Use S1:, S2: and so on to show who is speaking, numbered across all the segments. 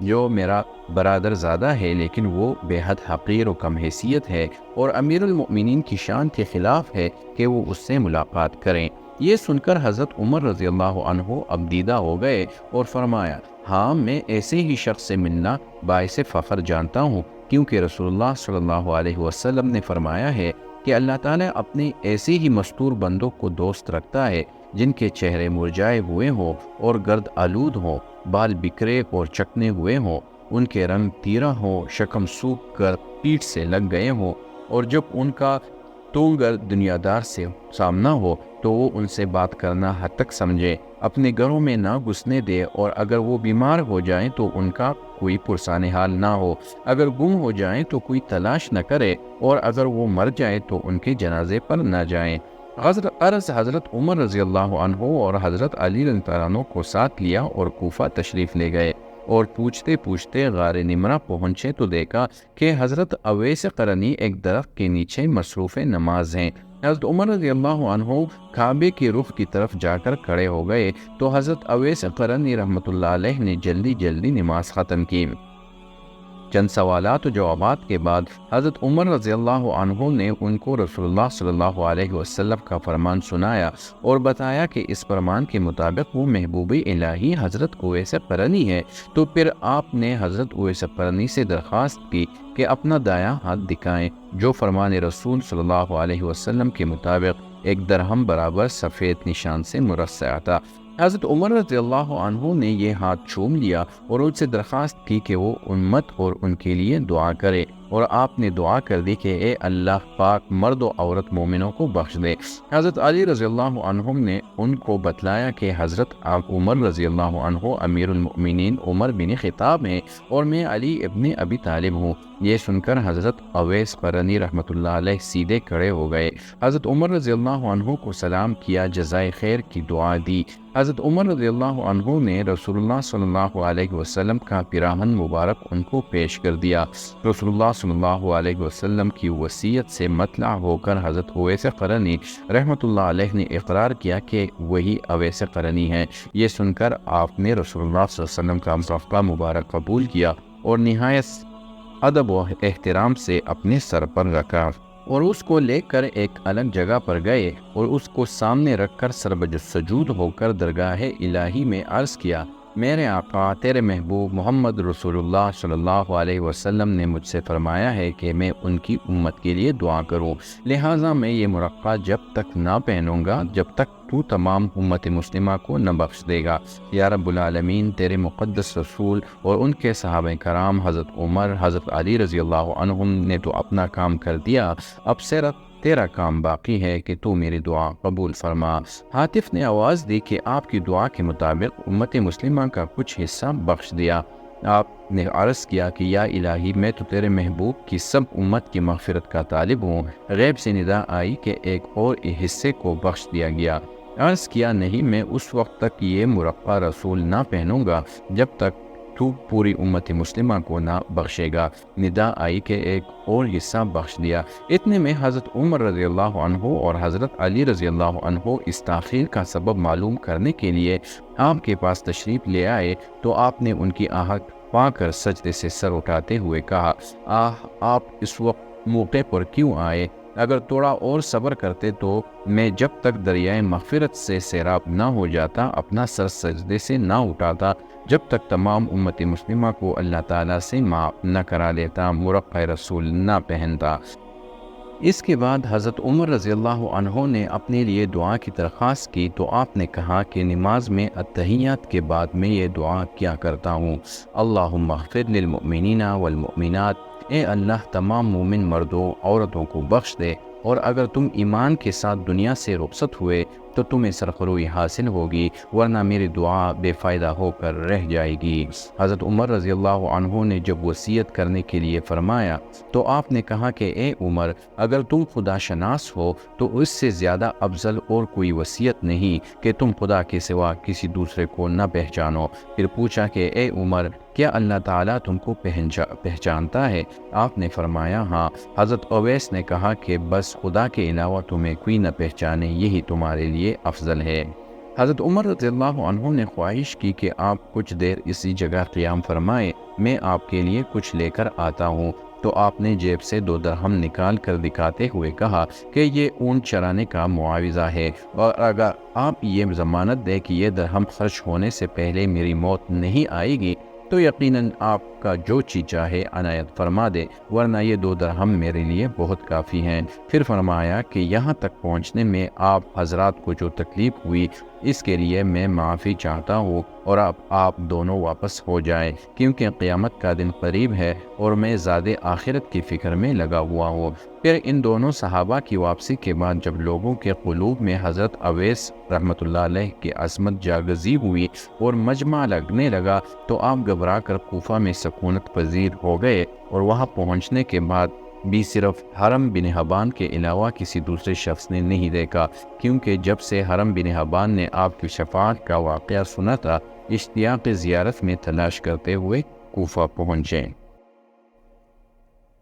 S1: جو میرا برادر زادہ ہے لیکن وہ بے حد حقیر و کم حیثیت ہے اور امیر المؤمنین کی شان کے خلاف ہے کہ وہ اس سے ملاقات کریں۔ یہ سن کر حضرت عمر رضی اللہ عنہ اب دیدہ ہو گئے اور فرمایا، ہاں میں ایسے ہی شخص سے ملنا باعث فخر جانتا ہوں، کیونکہ رسول اللہ صلی اللہ علیہ وسلم نے فرمایا ہے کہ اللہ تعالیٰ اپنے ایسے ہی مستور بندوں کو دوست رکھتا ہے جن کے چہرے مرجھائے ہوئے ہوں اور گرد آلود ہوں، بال بکھرے اور چکنے ہوئے ہوں، ان کے رنگ تیرہ ہوں، شکم سوکھ کر پیٹھ سے لگ گئے ہوں، اور جب ان کا تونگر دنیا دار سے سامنا ہو تو وہ ان سے بات کرنا حد تک سمجھے، اپنے گھروں میں نہ گھسنے دے، اور اگر وہ بیمار ہو جائیں تو ان کا کوئی پرسان حال نہ ہو، اگر گم ہو جائیں تو کوئی تلاش نہ کرے، اور اگر وہ مر جائیں تو ان کے جنازے پر نہ جائیں۔ حضرت عمر رضی اللہ عنہ اور حضرت علی رضی اللہ عنہ کو ساتھ لیا اور کوفہ تشریف لے گئے، اور پوچھتے پوچھتے غار نمرہ پہنچے تو دیکھا کہ حضرت اویس قرنی ایک درخت کے نیچے مصروف نماز ہیں۔ حضرت عمر رضی اللہ عنہ کعبے کے رخ کی طرف جا کر کھڑے ہو گئے تو حضرت اویس قرنی رحمۃ اللہ علیہ نے جلدی جلدی نماز ختم کی۔ چند سوالات و جوابات کے بعد حضرت عمر رضی اللہ عنہ نے ان کو رسول اللہ صلی اللہ علیہ وسلم کا فرمان سنایا اور بتایا کہ اس فرمان کے مطابق وہ محبوب الہی حضرت اویس قرنی ہے۔ تو پھر آپ نے حضرت اویس قرنی سے درخواست کی کہ اپنا دایاں ہاتھ دکھائیں، جو فرمان رسول صلی اللہ علیہ وسلم کے مطابق ایک درہم برابر سفید نشان سے مرصع تھا۔ حضرت عمر رضی اللہ عنہ نے یہ ہاتھ چوم لیا اور ان سے درخواست کی کہ وہ امت اور ان کے لیے دعا کرے، اور آپ نے دعا کر دی کہ اے اللہ پاک مرد و عورت مومنوں کو بخش دے۔ حضرت علی رضی اللہ عنہ نے ان کو بتلایا کہ حضرت عمر رضی اللہ عنہ امیر المؤمنین عمر بن خطاب ہیں اور میں علی ابن ابی طالب ہوں۔ یہ سن کر حضرت اویس قرنی رحمۃ اللہ علیہ سیدھے کھڑے ہو گئے، حضرت عمر رضی اللہ عنہ کو سلام کیا، جزائے خیر کی دعا دی۔ حضرت عمر رضی اللہ عنہ نے رسول اللہ صلی اللہ علیہ وسلم کا پیراہن مبارک ان کو پیش کر دیا۔ رسول اللہ صلی اللہ علیہ وسلم کی وصیت سے مطلع ہو کر حضرت اویس قرنی رحمۃ اللہ علیہ نے اقرار کیا کہ وہی اویس قرنی ہیں۔ یہ سن کر آپ نے رسول اللہ صلی اللہ علیہ وسلم کا صدقہ مبارک قبول کیا اور نہایت ادب و احترام سے اپنے سر پر رکھا، اور اس کو لے کر ایک الگ جگہ پر گئے اور اس کو سامنے رکھ کر سربجسجود ہو کر درگاہ الہی میں عرض کیا، میرے آقا تیرے محبوب محمد رسول اللہ صلی اللہ علیہ وسلم نے مجھ سے فرمایا ہے کہ میں ان کی امت کے لیے دعا کروں، لہٰذا میں یہ مرقع جب تک نہ پہنوں گا جب تک تو تمام امت مسلمہ کو نہ بخش دے گا۔ یا رب العالمین، تیرے مقدس رسول اور ان کے صحابہ کرام حضرت عمر، حضرت علی رضی اللہ عنہم نے تو اپنا کام کر دیا، اب صرف تیرا کام باقی ہے کہ تو میری دعا قبول فرما۔ حاتف نے آواز دی کہ آپ کی دعا کے مطابق امت مسلمہ کا کچھ حصہ بخش دیا۔ آپ نے عرض کیا کہ یا الہی، میں تو تیرے محبوب کی سب امت کی مغفرت کا طالب ہوں۔ غیب سے ندا آئی کہ ایک اور حصے کو بخش دیا گیا۔ عرض کیا، نہیں، میں اس وقت تک یہ مرقع رسول نہ پہنوں گا جب تک تو پوری امت مسلمہ کو نہ بخشے گا۔ ندا آئی کہ ایک اور حصہ بخش دیا۔ اتنے میں حضرت عمر رضی اللہ عنہ اور حضرت علی رضی اللہ عنہ اس تاخیر کا سبب معلوم کرنے کے لیے آپ کے پاس تشریف لے آئے تو آپ نے ان کی آہٹ پا کر سجدے سے سر اٹھاتے ہوئے کہا، آپ اس وقت موقع پر کیوں آئے؟ اگر تھوڑا اور صبر کرتے تو میں جب تک دریائے مغفرت سے سیراب نہ ہو جاتا اپنا سر سجدے سے نہ اٹھاتا، جب تک تمام امت مسلمہ کو اللہ تعالیٰ سے معاف نہ کرا لیتا، مرقع رسول نہ پہنتا۔ اس کے بعد حضرت عمر رضی اللہ عنہ نے اپنے لیے دعا کی درخواست کی تو آپ نے کہا کہ نماز میں التحیات کے بعد میں یہ دعا کیا کرتا ہوں، اللہم اغفر للمؤمنین والمؤمنات، اے اللہ تمام مومن مردوں عورتوں کو بخش دے، اور اگر تم ایمان کے ساتھ دنیا سے رخصت ہوئے تو تمہیں سرخروئی حاصل ہوگی، ورنہ میری دعا بے فائدہ ہو کر رہ جائے گی۔ حضرت عمر رضی اللہ عنہ نے جب وصیت کرنے کے لیے فرمایا تو آپ نے کہا کہ اے عمر، اگر تم خدا شناس ہو تو اس سے زیادہ افضل اور کوئی وصیت نہیں کہ تم خدا کے سوا کسی دوسرے کو نہ پہچانو۔ پھر پوچھا کہ اے عمر، کیا اللہ تعالیٰ تم کو پہچانتا ہے؟ آپ نے فرمایا ہاں۔ حضرت اویس نے کہا کہ بس خدا کے علاوہ تمہیں کوئی نہ پہچانے، یہی تمہارے لیے افضل ہے۔ حضرت عمر رضی اللہ عنہ نے خواہش کی کہ آپ کچھ دیر اسی جگہ قیام فرمائیں، میں آپ کے لیے کچھ لے کر آتا ہوں۔ تو آپ نے جیب سے 2 درہم نکال کر دکھاتے ہوئے کہا کہ یہ اونٹ چرانے کا معاوضہ ہے، اور اگر آپ یہ ضمانت دیں کہ یہ درہم خرچ ہونے سے پہلے میری موت نہیں آئے گی تو یقیناً آپ کا جو چیز چاہے عنایت فرما دے، ورنہ یہ 2 درہم میرے لیے بہت کافی ہیں۔ پھر فرمایا کہ یہاں تک پہنچنے میں آپ حضرات کو جو تکلیف ہوئی اس کے لیے میں معافی چاہتا ہوں، اور اب آپ دونوں واپس ہو جائیں، کیونکہ قیامت کا دن قریب ہے اور میں زیادہ آخرت کی فکر میں لگا ہوا ہوں۔ پھر ان دونوں صحابہ کی واپسی کے بعد جب لوگوں کے قلوب میں حضرت اویس رحمۃ اللہ علیہ کی عظمت جاگزی ہوئی اور مجمع لگنے لگا تو آپ گھبرا کر کوفہ میں سکونت پذیر ہو گئے، اور وہاں پہنچنے کے بعد بھی صرف حرم بن حبان کے علاوہ کسی دوسرے شخص نے نہیں دیکھا، کیونکہ جب سے حرم بن حبان نے آپ کی شفاعت کا واقعہ سنا تھا، اشتیاق زیارت میں تلاش کرتے ہوئے کوفہ پہنچے۔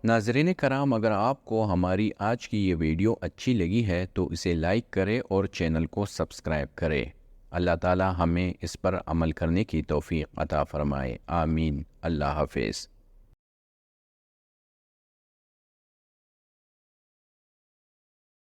S1: ناظرین کرام، اگر آپ کو ہماری آج کی یہ ویڈیو اچھی لگی ہے تو اسے لائک کریں اور چینل کو سبسکرائب کریں۔ اللہ تعالی ہمیں اس پر عمل کرنے کی توفیق عطا فرمائے، آمین۔ اللہ حافظ۔